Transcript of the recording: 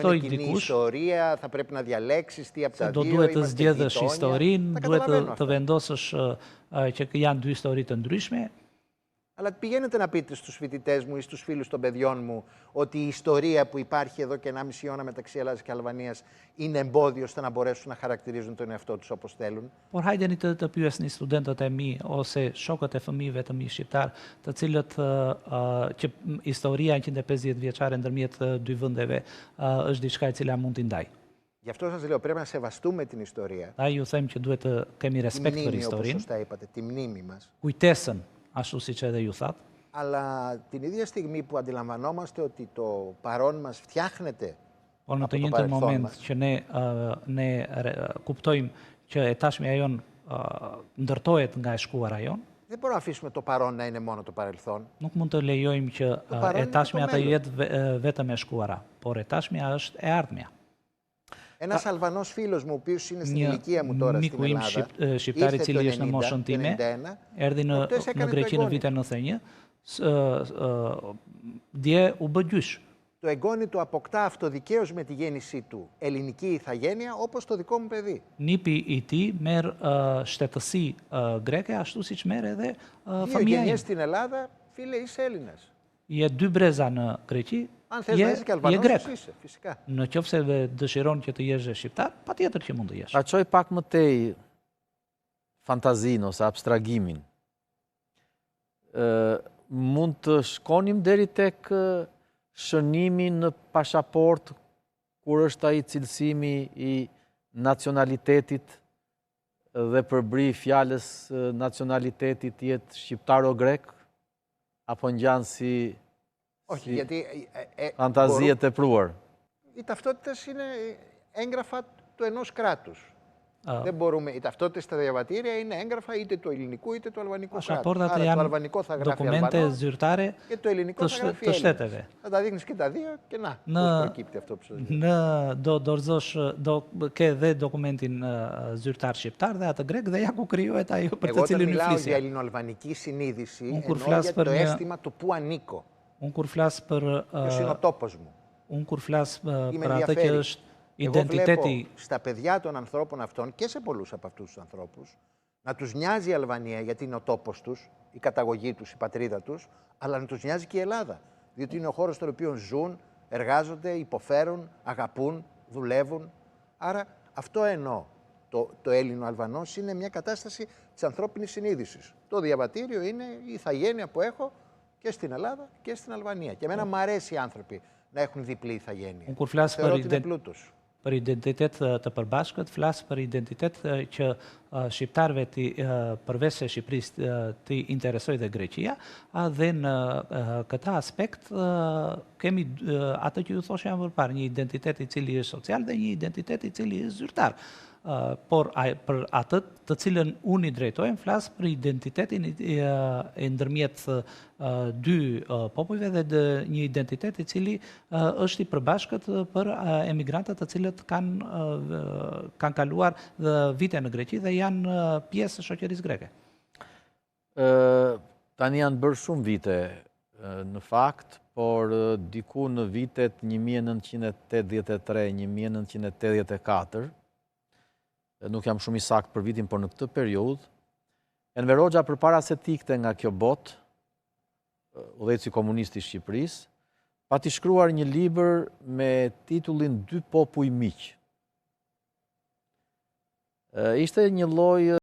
Είναι κοινή ιστορία, θα πρέπει να διαλέξεις τι από τα δύο, είμαστε γειτόνια. Duhet të vendosësh që janë dy histori të ndryshme. Αλλά πηγαίνετε να πείτε στους φοιτητές μου ή στους φίλους των παιδιών μου ότι η ιστορία που υπάρχει εδώ και 1,5 αιώνα μεταξύ Ελλάδας και Αλβανίας είναι εμπόδιο ώστε να μπορέσουν να χαρακτηρίζουν τον εαυτό τους όπως θέλουν. Por hajdeni të pyesni studentët e mi ose shokët e fëmijëve të mi shqiptar, të cilët që historia 150 vjeçare ndërmjet dy vendeve është diçka e cila mund t'i ndaj. Γι' αυτό σας λέω, πρέπει να σεβαστούμε την ιστορία. Ai ju them që duhet të kemi respekt për Όπως historinë. σωστά είπατε, τη μνήμη μας. Kujtesën, ashtu siç edhe ju thatë. Αλλά την ίδια στιγμή που αντιλαμβανόμαστε ότι το παρόν μας φτιάχνεται Por në të njëjtën moment që ne kuptojmë që e tashmja jon ndërtohet nga e shkuara jon, δεν μπορούμε να αφήσουμε το παρόν να είναι μόνο το παρελθόν. Nuk mund të lejojmë që e tashmja të jetë vetëm e shkuara, por e tashmja është e ardhmja. Ένας Αλβανός φίλος μου, ο οποίος είναι στην ηλικία μου τώρα στην Ελλάδα, shqiptar i cili është në moshën time, erdhi në Greqi në vitin 91, dje u bë gjysh. Το εγγόνι του αποκτά αυτοδικαίως με τη γέννησή του ελληνική ηθαγένεια, όπως το δικό μου παιδί. Nipi i tij merr shtetësi greke, ashtu siç merr edhe Δύο familja γενιές ime. στην Ελλάδα, φίλε, είσαι Έλληνας. Je dy breza në Greqi, Αν θες να είσαι και je Αλβανός, grek. είσαι, φυσικά. Në qoftë se dëshiron që të jesh shqiptar, patjetër që mund të jesh. Ta çoj pak më tej fantazinë ose abstragimin. Mund të shkonim deri tek shënimi në pasaport kur është ai cilësimi i nacionalitetit dhe përbri fjalës nacionalitetit jetë shqiptar o grek, apo ngjan si Όχι, γιατί fantazie tepruar. οι ταυτότητες είναι έγγραφα του ενός κράτους. Δεν μπορούμε, οι ταυτότητες στα διαβατήρια είναι έγγραφα είτε του ελληνικού είτε του αλβανικού κράτους. Άρα το αλβανικό θα γράφει Αλβανό και το ελληνικό θα γράφει Έλληνας. Θα τα δείχνεις και τα δύο και να, πώς προκύπτει αυτό που σας λέω. Do dorëzosh, ke dhe dokumentin zyrtar shqiptar dhe atë grek dhe ja ku krijohet ajo për të cilin Εγώ në μιλάω flisje. για ελληνοαλβανική συνείδηση, εννοώ flas για për το një- αίσθημα του που ανήκω. Unë kur flas për Ποιος είναι ο τόπος μου. unë kur flas Είμαι për atë që ενδιαφέρει. është Εγώ βλέπω identiteti στα παιδιά των ανθρώπων αυτών και σε πολλούς από αυτούς τους ανθρώπους να τους νοιάζει η Αλβανία γιατί είναι ο τόπος τους, η καταγωγή τους, η πατρίδα τους, αλλά να τους νοιάζει και η Ελλάδα. Διότι είναι ο χώρος στον οποίο ζουν, εργάζονται, υποφέρουν, αγαπούν, δουλεύουν. Άρα αυτό εννοώ. Το Έλληνο-Αλβανός είναι μια κατάσταση της ανθρώπινης συνείδησης. Το διαβατήριο είναι η ηθαγένεια που έχω και στην Ελλάδα και στην Αλβανία. Και εμένα μου αρέσει οι άνθρωποι να έχουν διπλή ηθαγένεια. Unë kur flas Θεωρώ ότι είναι πλούτος. për identitet të përbashkët, flas për identitet që shqiptarëve përveç se Shqipërisë t'i interesoj dhe Greqia, dhe në këtë aspekt kemi atë që ju thosha më përpara, një identitet i cili është social dhe një identitet i cili është zyrtar. Por për atë të cilën unë i drejtohem, flas për identitetin e ndërmjet dy popujve dhe një identitet i cili është i përbashkët për emigrantët të cilët kanë kaluar vite në Greqi dhe janë pjesë e shoqërisë greke. Tani janë bërë shumë vite në fakt, por diku në vitet 1983-1984, nuk jam shumë i saktë për vitin, por në këtë periudhë, Enver Hoxha përpara se t'ikte nga kjo botë, udhëheqësi komunist i Shqipërisë, pati shkruar një libër me titullin Dy popuj miq. Ishte një lloj